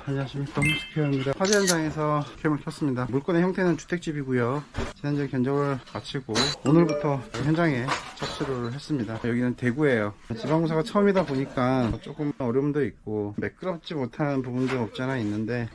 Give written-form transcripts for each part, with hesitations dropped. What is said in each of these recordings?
안녕하십니까, 홈스퀘어입니다. 화재 현장에서 캠을 켰습니다. 물건의 형태는 주택집이고요. 지난주에 견적을 마치고 오늘부터 현장에 착수를 했습니다. 여기는 대구예요. 지방공사가 처음이다 보니까 조금 어려움도 있고 매끄럽지 못한 부분도 없지 않아 있는데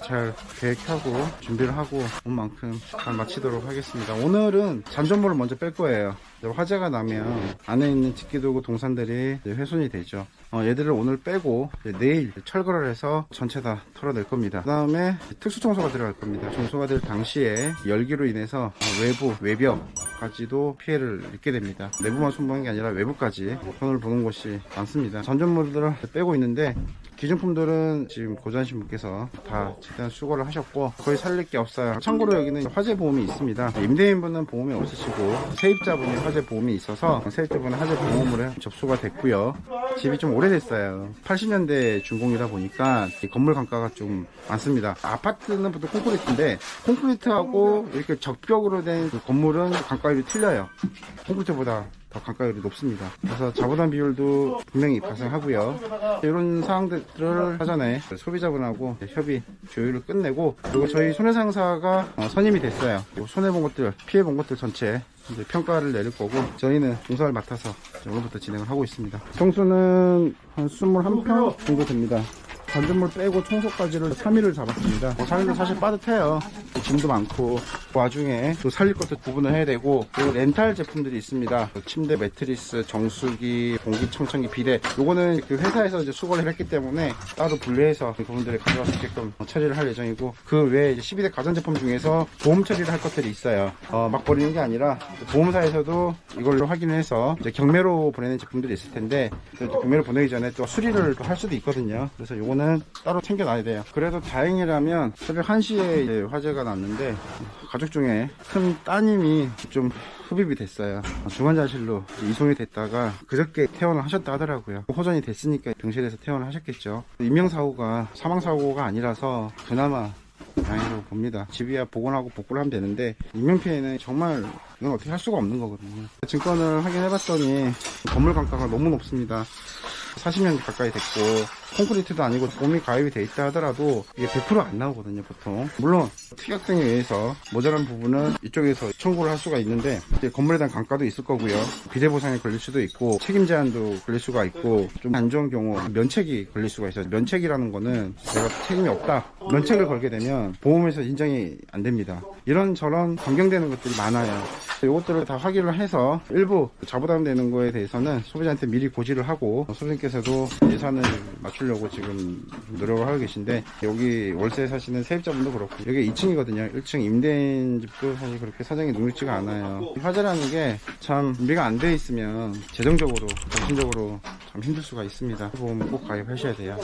잘 계획하고 준비를 하고 온 만큼 잘 마치도록 하겠습니다. 오늘은 잔존물을 먼저 뺄 거예요. 화재가 나면 안에 있는 집기도구 동산들이 훼손이 되죠. 얘들을 오늘 빼고 내일 철거를 해서 전체 다 털어낼 겁니다. 그 다음에 특수 청소가 들어갈 겁니다. 청소가 될 당시에 열기로 인해서 외부 외벽까지도 피해를 입게 됩니다. 내부만 손보는 게 아니라 외부까지 손을 보는 곳이 많습니다. 잔존물들을 빼고 있는데 기준품들은 지금 고전신 분께서 다 최대한 수거를 하셨고 거의 살릴 게 없어요. 참고로 여기는 화재 보험이 있습니다. 임대인분은 보험이 없으시고 세입자분이 화재 보험이 있어서 세입자분은 화재 보험으로 접수가 됐고요. 집이 좀 오래됐어요. 80년대 준공이다 보니까 건물 강가가 좀 많습니다. 아파트는 보통 콘크리트인데 콘크리트하고 이렇게 적벽으로 된 건물은 강가율이 틀려요. 콘크리트보다 더 강가율이 높습니다. 그래서 자부담 비율도 분명히 발생하고요. 이런 사항들을 사전에 소비자분하고 협의 조율을 끝내고 그리고 저희 손해상사가 선임이 됐어요. 손해본 것들, 피해본 것들 전체 이제 평가를 내릴 거고 저희는 공사를 맡아서 오늘부터 진행을 하고 있습니다. 평수는 한 21평 정도 됩니다. 잔존물 빼고 청소까지를 3일을 잡았습니다. 3일은 사실 빠듯해요. 짐도 많고 그 와중에 또 살릴 것도 구분을 해야 되고 그리고 렌탈 제품들이 있습니다. 침대 매트리스, 정수기, 공기청정기, 비데 요거는 그 회사에서 이제 수거를 했기 때문에 따로 분리해서 그분들이 가져갈 수 있게끔 처리를 할 예정이고 그 외에 이제 12대 가전제품 중에서 보험 처리를 할 것들이 있어요. 막 버리는 게 아니라 보험사에서도 이걸로 확인해서 이제 경매로 보내는 제품들이 있을 텐데 경매로 보내기 전에 또 수리를 또 할 수도 있거든요. 그래서 요거는 따로 챙겨놔야 돼요. 그래도 다행이라면 새벽 1시에 이제 화재가 났는데 가족 중에 큰 따님이 좀 흡입이 됐어요. 중환자실로 이송이 됐다가 그저께 퇴원을 하셨다 하더라고요. 호전이 됐으니까 병실에서 퇴원을 하셨겠죠. 인명사고가 사망사고가 아니라서 그나마 다행이라고 봅니다. 집이야 복원하고 복구를 하면 되는데 인명피해는 정말 이건 어떻게 할 수가 없는 거거든요. 증권을 확인해봤더니 건물 강가가 너무 높습니다. 40년 가까이 됐고 콘크리트도 아니고 보험이 가입이 돼 있다 하더라도 이게 100% 안 나오거든요 보통. 물론 특약 등에 의해서 모자란 부분은 이쪽에서 청구를 할 수가 있는데 이제 건물에 대한 감가도 있을 거고요. 비대보상에 걸릴 수도 있고 책임 제한도 걸릴 수가 있고 좀 안 좋은 경우 면책이 걸릴 수가 있어요. 면책이라는 거는 내가 책임이 없다 면책을 걸게 되면 보험에서 인정이 안 됩니다. 이런저런 변경되는 것들이 많아요. 이것들을 다 확인을 해서 일부 자부담되는 거에 대해서는 소비자한테 미리 고지를 하고 소비자께서도 예산을 맞추려고 지금 노력을 하고 계신데 여기 월세 사시는 세입자분도 그렇고 여기 2층이거든요. 1층 임대인 집도 사실 그렇게 사정이 녹록지가 않아요. 화재라는 게 참 준비가 안 돼 있으면 재정적으로 정신적으로 참 힘들 수가 있습니다. 보험 꼭 가입하셔야 돼요.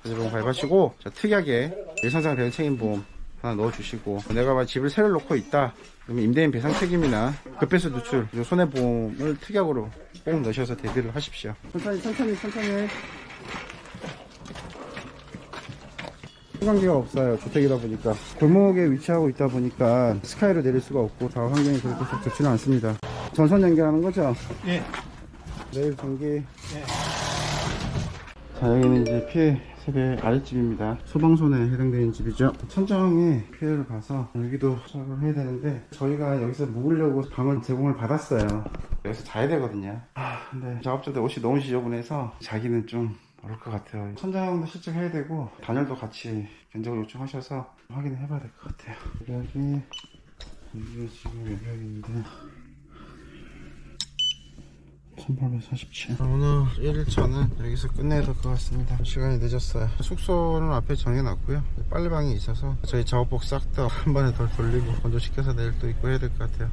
화재보험 가입하시고 특이하게 일상생 대응 책임보험 하나 넣어주시고 내가 집을 새로 놓고 있다 그러면 임대인 배상 책임이나 급배수 누출 손해보험을 특약으로 꼭 넣으셔서 대비를 하십시오. 천천히 소방기가 없어요. 주택이다 보니까 골목에 위치하고 있다 보니까 스카이로 내릴 수가 없고 다 환경이 그렇게 썩 좋지는 않습니다. 전선 연결하는 거죠? 예. 내일 전기. 예. 자, 여기는 이제 피해 세대 아랫집입니다. 소방선에 해당되는 집이죠. 천장에 피해를 봐서 여기도 작업을 해야 되는데 저희가 여기서 묵으려고 방을 제공을 받았어요. 여기서 자야 되거든요. 근데 작업자들 옷이 너무 지저분해서 자기는 좀 어려울 것 같아요. 천장도 실측해야 되고 단열도 같이 견적을 요청하셔서 확인을 해봐야 될 것 같아요. 여기 이게 지금 외벽인데 1847. 오늘 1일차는 여기서 끝내야 될 것 같습니다. 시간이 늦었어요. 숙소는 앞에 정해놨고요. 빨래방이 있어서 저희 작업복 싹 다 한 번에 덜 돌리고 건조시켜서 내일 또 입고 해야 될 것 같아요.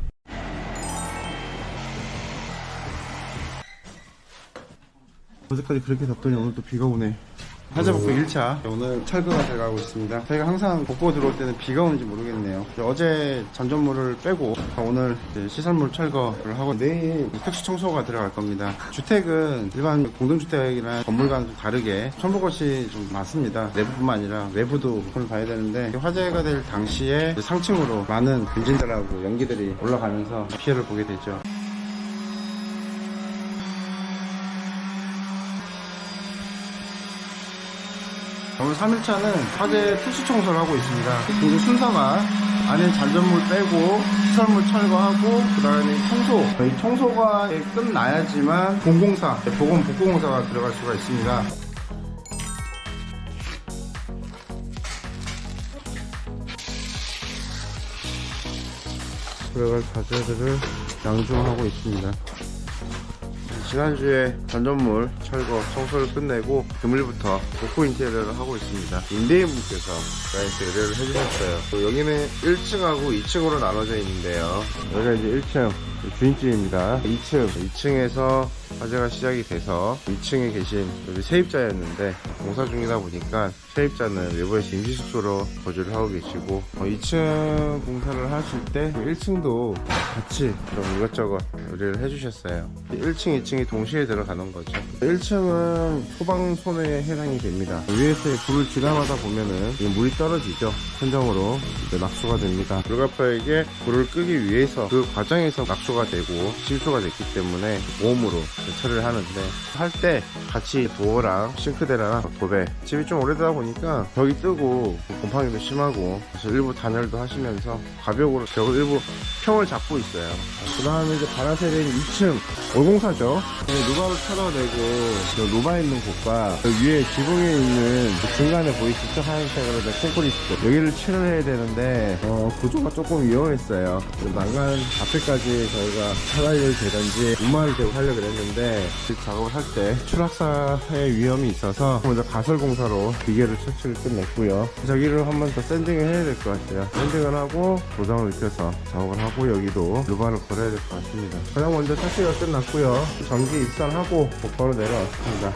어제까지 그렇게 덥더니 오늘 또 비가 오네. 화재복구 1차 오늘 철거가 들어가고 있습니다. 저희가 항상 복구 들어올 때는 비가 오는지 모르겠네요. 어제 잔존물을 빼고 오늘 시설물 철거를 하고 내일 특수 청소가 들어갈 겁니다. 주택은 일반 공동주택이나 건물과는 좀 다르게 첨부 것이 좀 많습니다. 내부뿐만 아니라 외부도 손을 봐야 되는데 화재가 될 당시에 상층으로 많은 엔진들하고 연기들이 올라가면서 피해를 보게 되죠. 오늘 3일차는 화재 특수 청소를 하고 있습니다. 그리고 순서가 안에 잔전물 빼고 시설물 철거하고 그 다음에 청소. 이 청소가 끝나야지만 공공사, 보건 복구공사가 들어갈 수가 있습니다. 들어갈 자재들을 양중하고 있습니다. 지난주에 잔전물 철거 청소를 끝내고 금일부터 복구 인테리어를 하고 있습니다. 임대인분께서 저희한테 의뢰를 해주셨어요. 여기는 1층하고 2층으로 나눠져 있는데요. 여기가 이제 1층 주인집입니다. 2층에서 화재가 시작이 돼서 2층에 계신 우리 세입자였는데 공사 중이다 보니까 세입자는 외부에서 임시숙소로 거주를 하고 계시고 2층 공사를 하실 때 1층도 같이 그런 이것저것 의뢰를 해주셨어요. 1층, 2층이 동시에 들어가는 거죠. 1층은 소방손해에 해당이 됩니다. 위에서 불을 지나가다 보면은 물이 떨어지죠. 천정으로 이제 낙수가 됩니다. 불가피하게 불을 끄기 위해서 그 과정에서 낙수가 되고 실수가 됐기 때문에 모험으로 처리를 하는데 할 때 같이 도어랑 싱크대랑 도배 집이 좀 오래되다 보니까 벽이 뜨고 곰팡이도 심하고 그래서 일부 단열도 하시면서 가벽으로 벽을 일부 평을 잡고 있어요. 그 다음에 이제 바라셀인 2층 월공사죠. 루바를 털어내고 루바 있는 곳과 위에 지붕에 있는 중간에 보이시죠? 하얀색으로 된 콘크리트 여기를 칠을 해야 되는데 구조가 조금 위험했어요. 난간 앞에까지 저희가 사다리를 대든지 운마를 대고 하려고 그랬는데 그 작업을 할 때 추락사의 위험이 있어서 먼저 가설공사로 기계를 설치를 끝냈고요. 저기를 한 번 더 샌딩을 해야 될 것 같아요. 샌딩을 하고 도장을 입혀서 작업을 하고 여기도 루바를 걸어야 될 것 같습니다. 가장 먼저 설치가 끝났고요. 전기 입선하고 곧바로 내려왔습니다.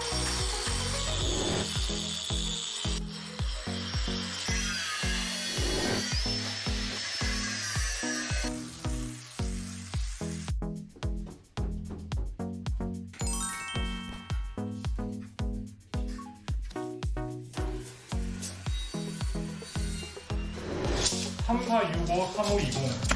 (3465) (3520)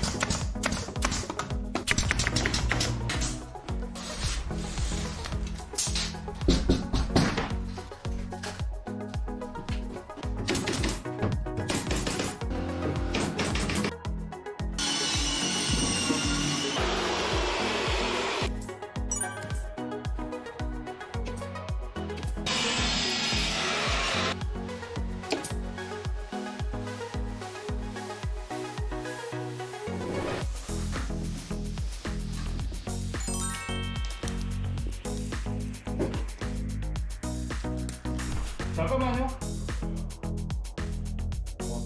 잠깐만요.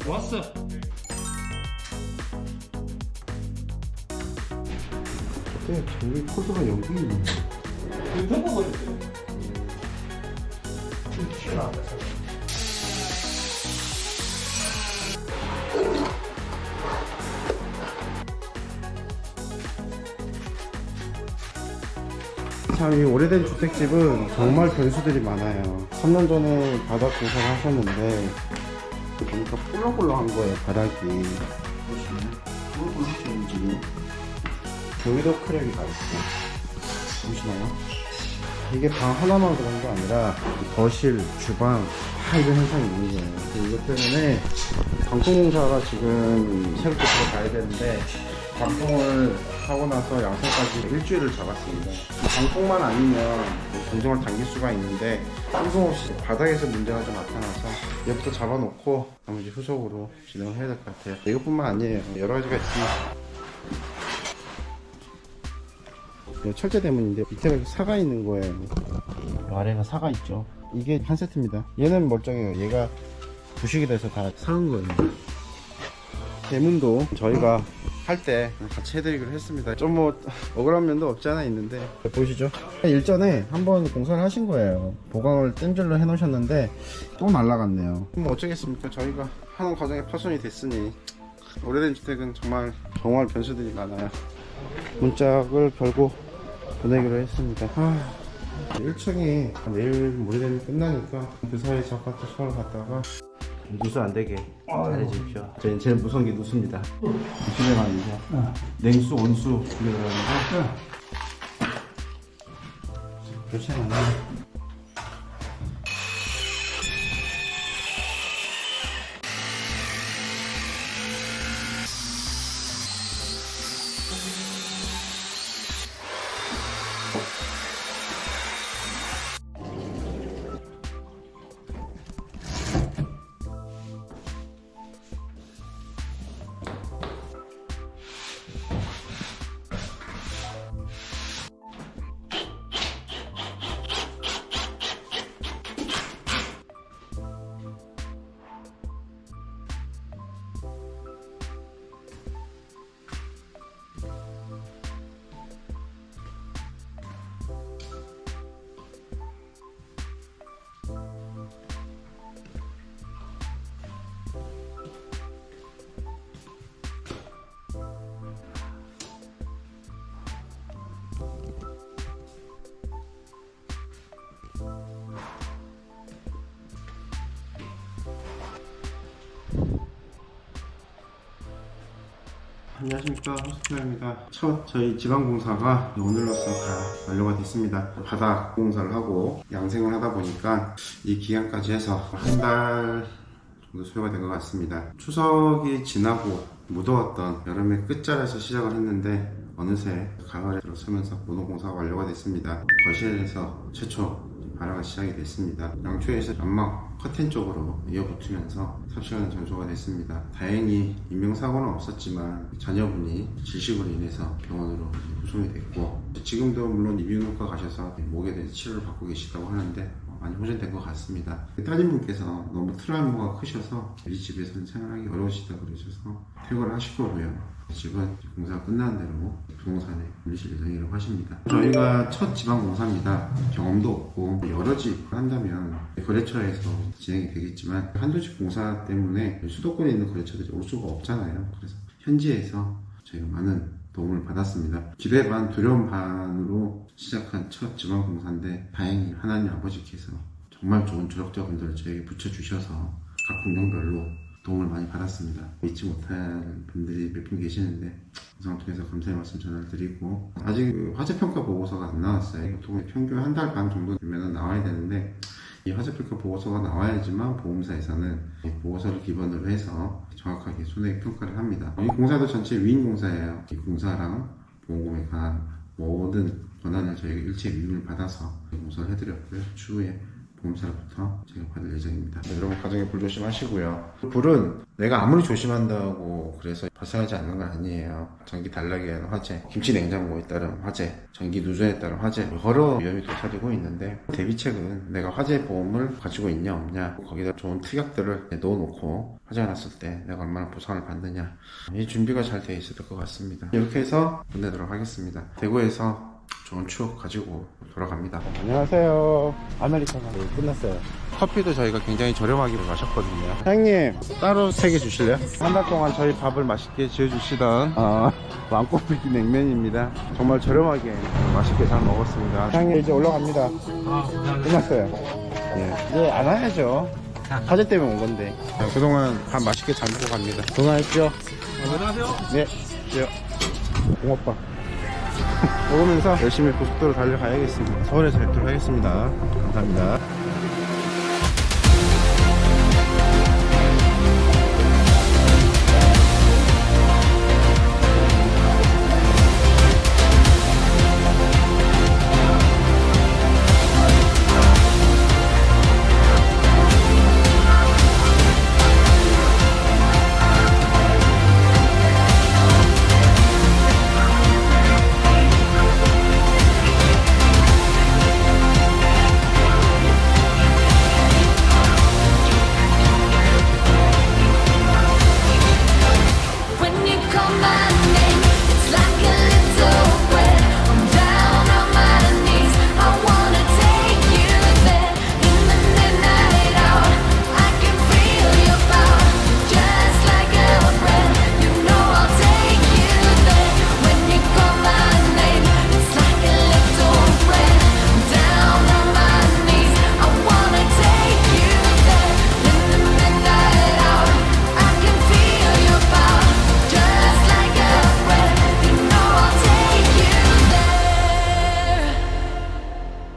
왔어. 전기 코드가 여기 있네. 이거 덮어버렸어요. 참 이 오래된 주택집은 정말 변수들이 많아요. 3년 전에 바닥 공사를 하셨는데 보니까 꿀렁꿀렁한 거예요. 바닥이 보시면 꿀렁꿀렁하시는지 여기도 크랙이 나 있어요. 보시나요? 이게 방 하나만 그런 게 아니라 거실, 주방 다 이런 현상이 있는 거예요. 이것 때문에 방통공사가 지금 새롭게 들어가야 되는데 방통을 하고 나서 양성까지 일주일을 잡았습니다. 방통만 아니면 공정을 당길 수가 있는데 뜬금없이 바닥에서 문제가 좀 나타나서 얘부터 잡아놓고 나머지 후속으로 진행을 해야 될 것 같아요. 이것뿐만 아니에요. 여러 가지가 있습니다. 철제 때문인데 밑에가 사가 있는 거예요. 아래가 사가 있죠. 이게 한 세트입니다. 얘는 멀쩡해요. 얘가 부식이 돼서 다 사은 거예요. 대문도 저희가 할 때 같이 해드리기로 했습니다. 좀 뭐 억울한 면도 없지 않아 있는데 보이시죠? 일전에 한번 공사를 하신 거예요. 보강을 땜질로 해놓으셨는데 또 날라갔네요. 뭐 어쩌겠습니까? 저희가 하는 과정에 파손이 됐으니 오래된 주택은 정말 변수들이 많아요. 문짝을 걸고 보내기로 했습니다. 1층이 내일 모레되면 끝나니까 그 사이에 잠깐 또 손을 갔다가 누수 안 되게 잘해주십시오. 저희는 제일 무서운 게 누수입니다. 누수가 아니죠. 냉수, 온수 이게 들어가는데 그렇지 않아요. 안녕하십니까, 호스피tal입니다. 첫 저희 지방공사가 오늘로써 다 완료가 됐습니다. 바닥 공사를 하고 양생을 하다 보니까 이 기간까지 해서 한 달 정도 소요가 된 것 같습니다. 추석이 지나고 무더웠던 여름의 끝자리에서 시작을 했는데 어느새 가을에 들어서면서 모노공사가 완료가 됐습니다. 거실에서 최초 발화가 시작이 됐습니다. 양초에서 연막 커튼 쪽으로 이어붙으면서 삽시간에 전소가 됐습니다. 다행히 인명사고는 없었지만 자녀분이 질식으로 인해서 병원으로 후송이 됐고, 지금도 물론 이비인후과 가셔서 목에 대해서 치료를 받고 계시다고 하는데 많이 호전된 것 같습니다. 따님분께서 너무 트라우마가 크셔서 이 집에서는 생활하기 어려우시다 그러셔서 퇴근을 하실 거고요. 집은 공사가 끝난 대로 부동산에 올리실 예정이라고 하십니다. 저희가 첫 지방공사입니다. 경험도 없고 여러 집 한다면 거래처에서 진행이 되겠지만 한두 집 공사 때문에 수도권에 있는 거래처들이 올 수가 없잖아요. 그래서 현지에서 저희가 많은 도움을 받았습니다. 기대 반 두려움 반으로 시작한 첫 지방공사인데 다행히 하나님 아버지께서 정말 좋은 조력자분들을 저에게 붙여주셔서 각 공정별로 도움을 많이 받았습니다. 잊지 못할 분들이 몇 분 계시는데 영상을 통해서 감사의 말씀 전화를 드리고, 아직 화재평가 보고서가 안 나왔어요. 보통 평균 한 달 반 정도 되면 나와야 되는데 이 화재평가 보고서가 나와야지만 보험사에서는 이 보고서를 기반으로 해서 정확하게 손해액 평가를 합니다. 이 공사도 전체 위임공사예요. 이 공사랑 보험금에 관한 모든 권한을 저희가 일체 위임을 받아서 공사를 해드렸고요. 추후에 보험사로부터 제가 받을 예정입니다. 여러분 가정에 불 조심하시고요. 불은 내가 아무리 조심한다고 그래서 발생하지 않는 건 아니에요. 전기 단락에 의한 화재, 김치 냉장고에 따른 화재, 전기 누전에 따른 화재, 여러 위험이 도사리고 있는데 대비책은 내가 화재 보험을 가지고 있냐 없냐, 거기다 좋은 특약들을 넣어놓고 화재가 났을 때 내가 얼마나 보상을 받느냐, 이 준비가 잘 되어 있을 것 같습니다. 이렇게 해서 보내도록 하겠습니다. 대구에서 좋은 추억 가지고 돌아갑니다. 안녕하세요. 아메리카노 끝났어요. 커피도 저희가 굉장히 저렴하게 마셨거든요. 사장님 따로 3개 주실래요? 한 달 동안 저희 밥을 맛있게 지어주시던 왕꼬피기 냉면입니다. 정말 저렴하게 맛있게 잘 먹었습니다. 사장님 이제 올라갑니다. 끝났어요. 예. 이제 안 와야죠. 화재 때문에 온 건데. 그동안 밥 맛있게 잘 먹고 갑니다. 건강하십시오. 안녕하세요. 네. 붕어빵 먹으면서 열심히 고속도로 달려가야겠습니다. 서울에서 뵙도록 하겠습니다. 감사합니다.